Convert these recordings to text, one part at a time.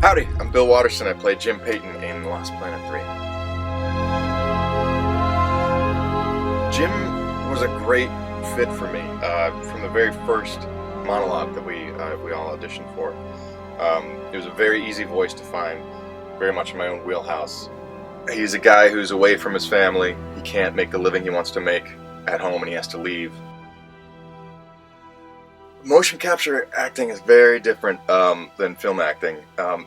Howdy, I'm Bill Watterson. I play Jim Peyton in Lost Planet 3. Jim was a great fit for me from the very first monologue that we all auditioned for. It was a very easy voice to find, very much in my own wheelhouse. He's a guy who's away from his family. He can't make the living he wants to make at home and he has to leave. Motion capture acting is very different than film acting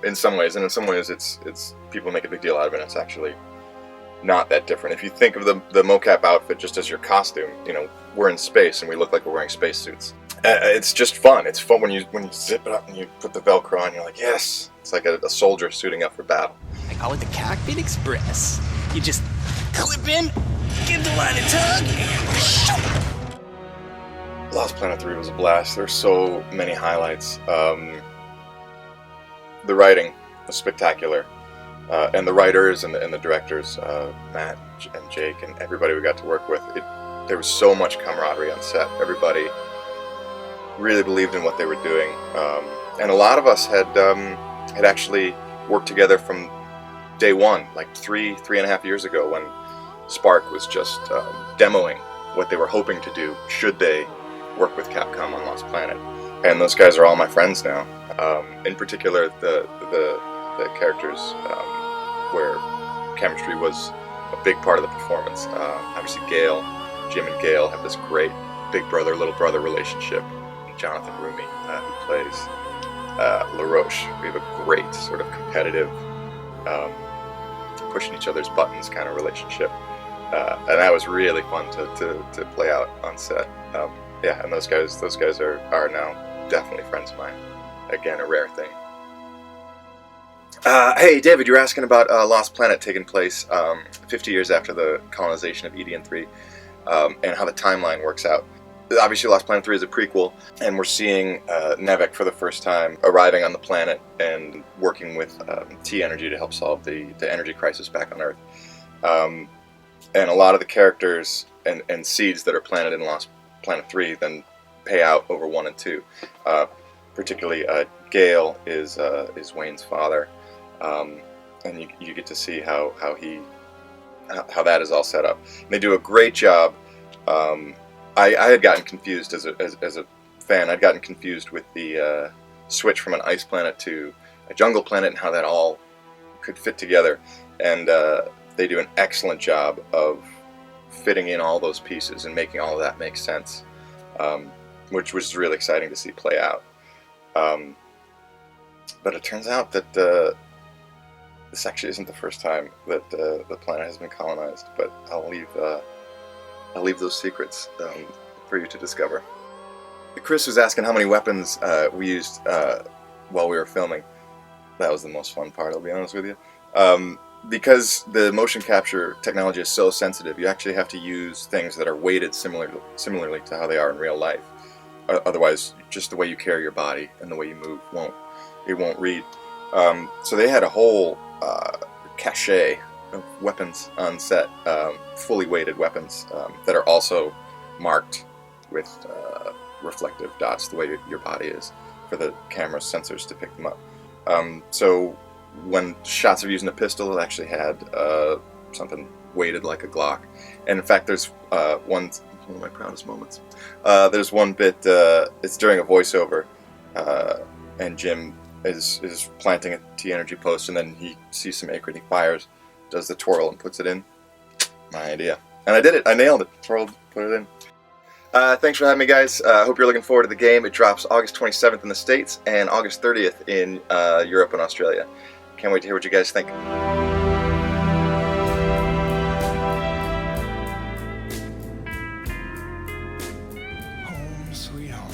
in some ways, and in some ways it's people make a big deal out of it, and it's actually not that different. If you think of the mocap outfit just as your costume, you know, we're in space and we look like we're wearing spacesuits. It's just fun. It's fun when you zip it up and you put the Velcro on, you're like, yes! It's like a soldier suiting up for battle. I call it the Cockpit Express. You just clip in, give the line a tug, and shoot! Lost Planet 3 was a blast. There's so many highlights. The writing was spectacular. And the writers and the directors, Matt and Jake and everybody we got to work with, there was so much camaraderie on set. Everybody really believed in what they were doing. And a lot of us had actually worked together from day one, like three and a half years ago, when Spark was just demoing what they were hoping to do should they work with Capcom on Lost Planet. And those guys are all my friends now. In particular, the characters where chemistry was a big part of the performance. Obviously Jim and Gail have this great big brother, little brother relationship. Jonathan Rumi, who plays LaRoche. We have a great sort of competitive, pushing each other's buttons kind of relationship. And that was really fun to play out on set. Yeah, and those guys are now definitely friends of mine. Again, a rare thing. Hey, David, you were asking about Lost Planet taking place 50 years after the colonization of E.D.N. 3, and how the timeline works out. Obviously, Lost Planet 3 is a prequel, and we're seeing Nevek for the first time arriving on the planet and working with T-Energy to help solve the energy crisis back on Earth. And a lot of the characters and seeds that are planted in Lost Planet 3 then pay out over 1 and 2. Particularly, Gale is Wayne's father, and you get to see how that is all set up. And they do a great job. I had gotten confused as a fan. I'd gotten confused with the switch from an ice planet to a jungle planet and how that all could fit together. And they do an excellent job of fitting in all those pieces and making all of that make sense, which was really exciting to see play out. But it turns out that this actually isn't the first time that the planet has been colonized. But I'll leave those secrets for you to discover. Chris was asking how many weapons we used while we were filming. That was the most fun part, I'll be honest with you. Because the motion capture technology is so sensitive, you actually have to use things that are weighted similarly to how they are in real life. Otherwise, just the way you carry your body and the way you move won't read. So they had a whole cache of weapons on set, fully weighted weapons that are also marked with reflective dots, the way your body is, for the camera's sensors to pick them up. So when shots of using a pistol, it actually had something weighted like a Glock. And in fact, there's one of my proudest moments. There's one bit, it's during a voiceover, and Jim is planting a T-energy post, and then he sees some acre and he fires, does the twirl and puts it in. My idea. And I did it. I nailed it. Twirled, put it in. Thanks for having me, guys. I hope you're looking forward to the game. It drops August 27th in the States and August 30th in Europe and Australia. Can't wait to hear what you guys think. Home sweet home.